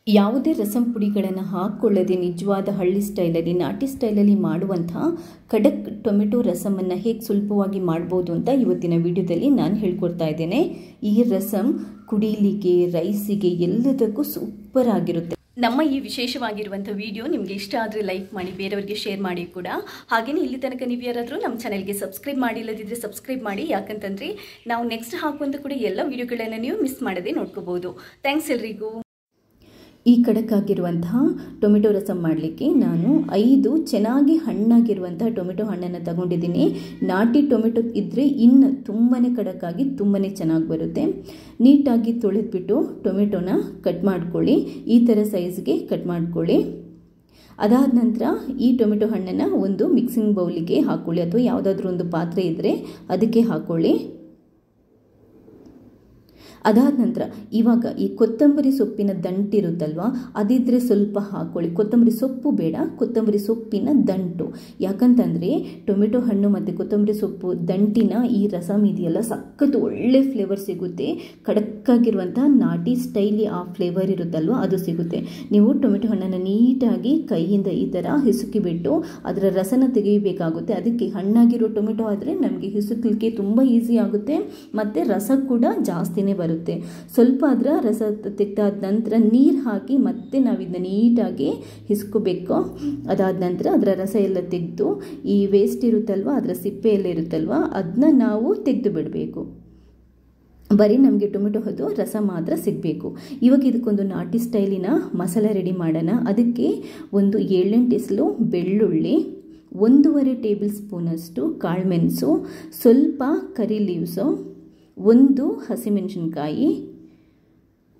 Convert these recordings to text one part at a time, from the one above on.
ಯಾವುದೇ ರಸಂ ಪುಡಿಗಳನ್ನು ಹಾಕ್ಕೊಳ್ಳದೆ ನಿಜವಾದ ಹಳ್ಳಿ ಸ್ಟೈಲಲ್ಲಿ ನಾಟಿ ಸ್ಟೈಲಲ್ಲಿ ಮಾಡುವಂತಹ ಖಡಕ್ ಟೊಮೆಟೊ ರಸಮನ್ನು ಹೇಗೆ ಸುಲಭವಾಗಿ ಮಾಡ್ಬೋದು ಅಂತ ಇವತ್ತಿನ ವಿಡಿಯೋದಲ್ಲಿ ನಾನು ಹೇಳ್ಕೊಡ್ತಾ ಇದ್ದೇನೆ. ಈ ರಸಂ ಕುಡಿಲಿಕ್ಕೆ, ರೈಸಿಗೆ ಎಲ್ಲದಕ್ಕೂ ಸೂಪರ್ ಆಗಿರುತ್ತೆ. ನಮ್ಮ ಈ ವಿಶೇಷವಾಗಿರುವಂಥ ವಿಡಿಯೋ ನಿಮಗೆ ಇಷ್ಟ ಆದರೆ ಲೈಕ್ ಮಾಡಿ, ಬೇರೆಯವರಿಗೆ ಶೇರ್ ಮಾಡಿ ಕೂಡ. ಹಾಗೆಯೇ ಇಲ್ಲಿ ತನಕ ನೀವು ಯಾರಾದರೂ ನಮ್ಮ ಚಾನೆಲ್ಗೆ ಸಬ್ಸ್ಕ್ರೈಬ್ ಮಾಡಿಲ್ಲದಿದ್ದರೆ ಸಬ್ಸ್ಕ್ರೈಬ್ ಮಾಡಿ. ಯಾಕಂತಂದರೆ ನಾವು ನೆಕ್ಸ್ಟ್ ಹಾಕುವಂಥ ಕೂಡ ಎಲ್ಲ ವಿಡಿಯೋಗಳನ್ನು ನೀವು ಮಿಸ್ ಮಾಡದೆ ನೋಡ್ಕೋಬೋದು. ಥ್ಯಾಂಕ್ಸ್ ಎಲ್ರಿಗೂ. ಈ ಖಡಕ್ಕಾಗಿರುವಂತಹ ಟೊಮೆಟೊ ರಸಂ ಮಾಡಲಿಕ್ಕೆ ನಾನು 5 ಚೆನ್ನಾಗಿ ಹಣ್ಣಾಗಿರುವಂತಹ ಟೊಮೆಟೊ ಹಣ್ಣನ್ನು ತಗೊಂಡಿದ್ದೀನಿ. ನಾಟಿ ಟೊಮೆಟೊ ಇದ್ದರೆ ಇನ್ನು ತುಂಬಾ ಖಡಕ್ಕಾಗಿ ತುಂಬಾ ಚೆನ್ನಾಗಿ ಬರುತ್ತೆ. ನೀಟಾಗಿ ತೊಳೆದ್ಬಿಟ್ಟು ಟೊಮೆಟೊನ ಕಟ್ ಮಾಡ್ಕೊಳ್ಳಿ. ಈ ಥರ ಸೈಜ್ಗೆ ಕಟ್ ಮಾಡ್ಕೊಳ್ಳಿ. ಅದಾದ ನಂತರ ಈ ಟೊಮೆಟೊ ಹಣ್ಣನ್ನು ಒಂದು ಮಿಕ್ಸಿಂಗ್ ಬೌಲಿಗೆ ಹಾಕ್ಕೊಳ್ಳಿ, ಅಥವಾ ಯಾವುದಾದ್ರೂ ಒಂದು ಪಾತ್ರೆ ಇದ್ದರೆ ಅದಕ್ಕೆ ಹಾಕ್ಕೊಳ್ಳಿ. ಅದಾದ ನಂತರ ಇವಾಗ ಈ ಕೊತ್ತಂಬರಿ ಸೊಪ್ಪಿನ ದಂಟಿರುತ್ತಲ್ವ, ಅದಿದ್ದರೆ ಸ್ವಲ್ಪ ಹಾಕ್ಕೊಳ್ಳಿ. ಕೊತ್ತಂಬರಿ ಸೊಪ್ಪು ಬೇಡ, ಕೊತ್ತಂಬರಿ ಸೊಪ್ಪಿನ ದಂಟು. ಯಾಕಂತಂದರೆ ಟೊಮೆಟೊ ಹಣ್ಣು ಮತ್ತು ಕೊತ್ತಂಬರಿ ಸೊಪ್ಪು ದಂಟಿನ ಈ ರಸಂ ಇದೆಯಲ್ಲ, ಸಖತ್ ಒಳ್ಳೆ ಫ್ಲೇವರ್ ಸಿಗುತ್ತೆ. ಖಡಕ್ಕಾಗಿರುವಂಥ ನಾಟಿ ಸ್ಟೈಲಿ ಆ ಫ್ಲೇವರ್ ಇರುತ್ತಲ್ವ ಅದು ಸಿಗುತ್ತೆ. ನೀವು ಟೊಮೆಟೊ ಹಣ್ಣನ್ನು ನೀಟಾಗಿ ಕೈಯಿಂದ ಈ ಥರ ಹಿಸುಕಿಬಿಟ್ಟು ಅದರ ರಸನ ತೆಗೆಯಬೇಕಾಗುತ್ತೆ. ಅದಕ್ಕೆ ಹಣ್ಣಾಗಿರೋ ಟೊಮೆಟೊ ಆದರೆ ನಮಗೆ ಹಿಸುಕಲಿಕ್ಕೆ ತುಂಬ ಈಸಿ ಆಗುತ್ತೆ, ಮತ್ತು ರಸ ಕೂಡ ಜಾಸ್ತಿನೇ ಬರುತ್ತೆ. ಸ್ವಲ್ಪ ಅದರ ರಸ ತೆಗೆದಾದ ನಂತರ ನೀರು ಹಾಕಿ ಮತ್ತೆ ನಾವು ಇದನ್ನ ನೀಟಾಗಿ ಹಿಸ್ಕೋಬೇಕು. ಅದಾದ ನಂತರ ಅದರ ರಸ ಎಲ್ಲ ತೆಗೆದು ಈ ವೇಸ್ಟ್ ಇರುತ್ತಲ್ವ, ಅದರ ಸಿಪ್ಪೆ ಎಲ್ಲ ಇರುತ್ತಲ್ವ, ಅದನ್ನ ನಾವು ತೆಗೆದು ಬಿಡಬೇಕು. ಬರೀ ನಮಗೆ ಟೊಮೆಟೊ ರಸ ಮಾತ್ರ ಸಿಗಬೇಕು. ಇವಾಗ ಇದಕ್ಕೊಂದು ನಾಟಿ ಸ್ಟೈಲಿನ ಮಸಾಲೆ ರೆಡಿ ಮಾಡೋಣ. ಅದಕ್ಕೆ ಒಂದು 7-8 ಎಸಳು ಬೆಳ್ಳುಳ್ಳಿ, 1.5 ಟೇಬಲ್ ಸ್ಪೂನಷ್ಟು ಕಾಳುಮೆಣಸು, ಸ್ವಲ್ಪ ಕರಿ ಲೀವ್ಸು, 1 ಹಸಿಮೆಣಸಿನ್ಕಾಯಿ,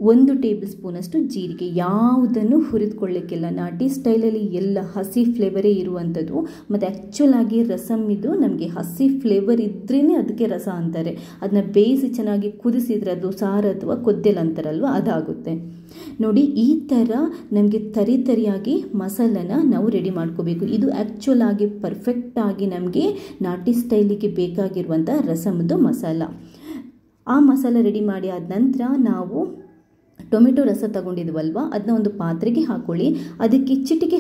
1 ಟೇಬಲ್ ಸ್ಪೂನಷ್ಟು ಜೀರಿಗೆ. ಯಾವುದನ್ನು ಹುರಿದುಕೊಳ್ಳಿಕ್ಕಿಲ್ಲ. ನಾಟಿ ಸ್ಟೈಲಲ್ಲಿ ಎಲ್ಲ ಹಸಿ ಫ್ಲೇವರೇ ಇರುವಂಥದ್ದು. ಮತ್ತು ಆ್ಯಕ್ಚುಲ್ ಆಗಿ ರಸಮ್ ಇದು ನಮಗೆ ಹಸಿ ಫ್ಲೇವರ್ ಇದ್ರೇ ಅದಕ್ಕೆ ರಸ ಅಂತಾರೆ. ಅದನ್ನ ಬೇಯಿಸಿ ಚೆನ್ನಾಗಿ ಕುದಿಸಿದ್ರೆ ಅದು ಸಾರು ಅಥವಾ ಕೊದ್ದೆಲ್ ಅಂತಾರಲ್ವ, ಅದಾಗುತ್ತೆ. ನೋಡಿ, ಈ ಥರ ನಮಗೆ ತರಿಯಾಗಿ ಮಸಾಲನ ನಾವು ರೆಡಿ ಮಾಡ್ಕೋಬೇಕು. ಇದು ಆ್ಯಕ್ಚುಲ್ ಆಗಿ ಪರ್ಫೆಕ್ಟಾಗಿ ನಮಗೆ ನಾಟಿ ಸ್ಟೈಲಿಗೆ ಬೇಕಾಗಿರುವಂಥ ರಸಮ್ದು ಮಸಾಲ. ಆ ಮಸಾಲ ರೆಡಿ ಮಾಡಿ ಆದ ನಂತರ ನಾವು ಟೊಮೆಟೊ ರಸ ತಗೊಂಡಿದ್ವಲ್ವ, ಅದನ್ನ ಒಂದು ಪಾತ್ರೆಗೆ ಹಾಕ್ಕೊಳ್ಳಿ. ಅದಕ್ಕೆ ಚಿಟಿಕೆ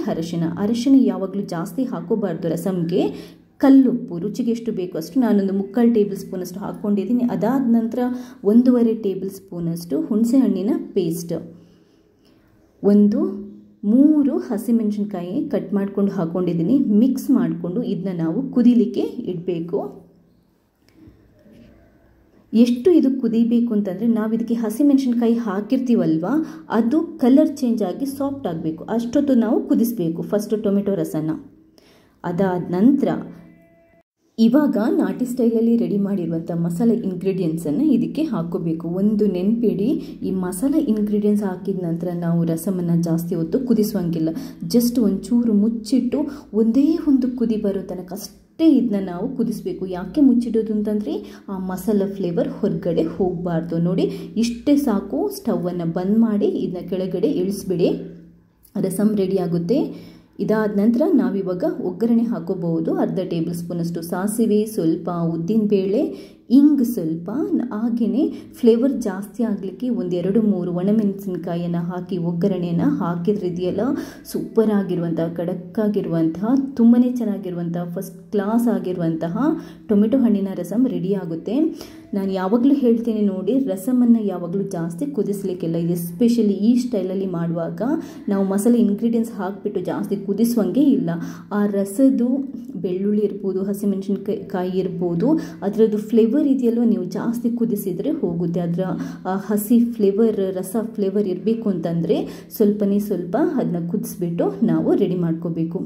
ಅರಿಶಿನ ಯಾವಾಗಲೂ ಜಾಸ್ತಿ ಹಾಕೋಬಾರ್ದು ರಸಮ್ಗೆ. ಕಲ್ಲುಪ್ಪು ರುಚಿಗೆ ಎಷ್ಟು ಬೇಕು ಅಷ್ಟು, ನಾನೊಂದು 3/4 ಟೇಬಲ್ ಸ್ಪೂನಷ್ಟು ಹಾಕ್ಕೊಂಡಿದ್ದೀನಿ. ಅದಾದ ನಂತರ 1.5 ಟೇಬಲ್ ಸ್ಪೂನಷ್ಟು ಹುಣಸೆ ಹಣ್ಣಿನ ಪೇಸ್ಟ್, 3 ಹಸಿಮೆಣಸಿನ್ಕಾಯಿ ಕಟ್ ಮಾಡ್ಕೊಂಡು ಹಾಕ್ಕೊಂಡಿದ್ದೀನಿ. ಮಿಕ್ಸ್ ಮಾಡಿಕೊಂಡು ಇದನ್ನ ನಾವು ಕುದಿಲಿಕ್ಕೆ ಇಡಬೇಕು. ಎಷ್ಟು ಇದು ಕುದಿಬೇಕು ಅಂತಂದರೆ, ನಾವು ಇದಕ್ಕೆ ಹಸಿಮೆಣಸಿನ್ಕಾಯಿ ಹಾಕಿರ್ತೀವಲ್ವ, ಅದು ಕಲರ್ ಚೇಂಜ್ ಆಗಿ ಸಾಫ್ಟ್ ಆಗಬೇಕು. ಅಷ್ಟೊತ್ತು ನಾವು ಕುದಿಸಬೇಕು ಫಸ್ಟು ಟೊಮೆಟೊ ರಸನ. ಅದಾದ ನಂತರ ಇವಾಗ ನಾಟಿ ಸ್ಟೈಲಲ್ಲಿ ರೆಡಿ ಮಾಡಿರುವಂಥ ಮಸಾಲೆ ಇಂಗ್ರೀಡಿಯೆಂಟ್ಸನ್ನು ಇದಕ್ಕೆ ಹಾಕ್ಕೋಬೇಕು. ಒಂದು ನೆನಪಿಡಿ, ಈ ಮಸಾಲೆ ಇಂಗ್ರೀಡಿಯೆಂಟ್ಸ್ ಹಾಕಿದ ನಂತರ ನಾವು ರಸಮನ್ನು ಜಾಸ್ತಿ ಹೊತ್ತು ಕುದಿಸುವಂಗಿಲ್ಲ. ಜಸ್ಟ್ ಒಂಚೂರು ಮುಚ್ಚಿಟ್ಟು ಒಂದೇ ಒಂದು ಕುದಿ ಬರೋ ತನಕ ಅಷ್ಟೇ ಇದನ್ನ ನಾವು ಕುದಿಸಬೇಕು. ಯಾಕೆ ಮುಚ್ಚಿಡೋದು ಅಂತಂದರೆ ಆ ಮಸಾಲ ಫ್ಲೇವರ್ ಹೊರಗಡೆ ಹೋಗಬಾರ್ದು. ನೋಡಿ, ಇಷ್ಟೇ ಸಾಕು. ಸ್ಟವನ್ನು ಬಂದ್ ಮಾಡಿ ಇದನ್ನ ಕೆಳಗಡೆ ಇಳಿಸ್ಬಿಡಿ. ರಸಂ ರೆಡಿ ಆಗುತ್ತೆ. ಇದಾದ ನಂತರ ನಾವಿವಾಗ ಒಗ್ಗರಣೆ ಹಾಕೋಬಹುದು. 1/2 ಟೇಬಲ್ ಸ್ಪೂನಷ್ಟು ಸಾಸಿವೆ, ಸ್ವಲ್ಪ ಉದ್ದಿನಬೇಳೆ, ಇಂಗು ಸ್ವಲ್ಪ, ಹಾಗೆಯೇ ಫ್ಲೇವರ್ ಜಾಸ್ತಿ ಆಗಲಿಕ್ಕೆ 1-2-3 ಒಣಮೆಣಸಿನ್ಕಾಯಿಯನ್ನು ಹಾಕಿ ಒಗ್ಗರಣೆಯನ್ನು ಹಾಕಿದ್ರೆ ಇದೆಯಲ್ಲ, ಸೂಪರ್ ಆಗಿರುವಂತಹ, ಖಡಕ್ಕಾಗಿರುವಂತಹ, ತುಂಬಾ ಚೆನ್ನಾಗಿರುವಂತಹ, ಫಸ್ಟ್ ಕ್ಲಾಸ್ ಆಗಿರುವಂತಹ ಟೊಮೆಟೊ ಹಣ್ಣಿನ ರಸಂ ರೆಡಿ ಆಗುತ್ತೆ. ನಾನು ಯಾವಾಗಲೂ ಹೇಳ್ತೀನಿ ನೋಡಿ, ರಸಮನ್ನು ಯಾವಾಗಲೂ ಜಾಸ್ತಿ ಕುದಿಸ್ಲಿಕ್ಕಿಲ್ಲ. ಇದು ಎಸ್ಪೆಷಲಿ ಈ ಸ್ಟೈಲಲ್ಲಿ ಮಾಡುವಾಗ ನಾವು ಮಸಾಲೆ ಇಂಗ್ರೀಡಿಯೆಂಟ್ಸ್ ಹಾಕಿಬಿಟ್ಟು ಜಾಸ್ತಿ ಕುದಿಸುವಂಗೆ ಇಲ್ಲ. ಆ ರಸದ್ದು ಬೆಳ್ಳುಳ್ಳಿ ಇರ್ಬೋದು, ಹಸಿಮೆಣಸಿನ್ಕಾಯಿ ಇರ್ಬೋದು, ಅದರದ್ದು ಫ್ಲೇವರ್ ಇದೆಯಲ್ವ, ನೀವು ಜಾಸ್ತಿ ಕುದಿಸಿದರೆ ಹೋಗುತ್ತೆ. ಅದರ ಹಸಿ ಫ್ಲೇವರ್, ರಸ ಫ್ಲೇವರ್ ಇರಬೇಕು ಅಂತಂದರೆ ಸ್ವಲ್ಪನೇ ಸ್ವಲ್ಪ ಅದನ್ನ ಕುದಿಸ್ಬಿಟ್ಟು ನಾವು ರೆಡಿ ಮಾಡ್ಕೋಬೇಕು.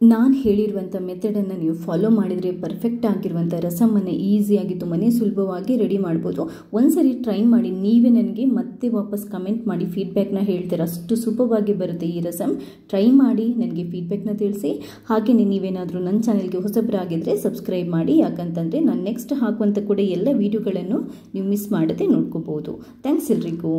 ನಾನು ಹೇಳಿರುವಂಥ ಮೆಥಡನ್ನು ನೀವು ಫಾಲೋ ಮಾಡಿದರೆ ಪರ್ಫೆಕ್ಟ್ ಆಗಿರುವಂಥ ರಸಮನ್ನು ಈಸಿಯಾಗಿ ತುಂಬಾ ಸುಲಭವಾಗಿ ರೆಡಿ ಮಾಡ್ಬೋದು. ಒಂದ್ಸರಿ ಟ್ರೈ ಮಾಡಿ, ನೀವೇ ನನಗೆ ಮತ್ತೆ ವಾಪಸ್ ಕಮೆಂಟ್ ಮಾಡಿ ಫೀಡ್ಬ್ಯಾಕ್ನ ಹೇಳ್ತೀರ. ಅಷ್ಟು ಸೂಪರ್ವಾಗಿ ಬರುತ್ತೆ ಈ ರಸಂ. ಟ್ರೈ ಮಾಡಿ ನನಗೆ ಫೀಡ್ಬ್ಯಾಕ್ನ ತಿಳಿಸಿ. ಹಾಗೆಯೇ ನೀವೇನಾದರೂ ನನ್ನ ಚಾನೆಲ್ಗೆ ಹೊಸಬರಾಗಿದ್ದರೆ ಸಬ್ಸ್ಕ್ರೈಬ್ ಮಾಡಿ. ಯಾಕಂತಂದರೆ ನಾನು ನೆಕ್ಸ್ಟ್ ಹಾಕುವಂಥ ಕೂಡ ಎಲ್ಲ ವೀಡಿಯೋಗಳನ್ನು ನೀವು ಮಿಸ್ ಮಾಡದೆ ನೋಡ್ಕೋಬೋದು. ಥ್ಯಾಂಕ್ಸ್ ಎಲ್ರಿಗೂ.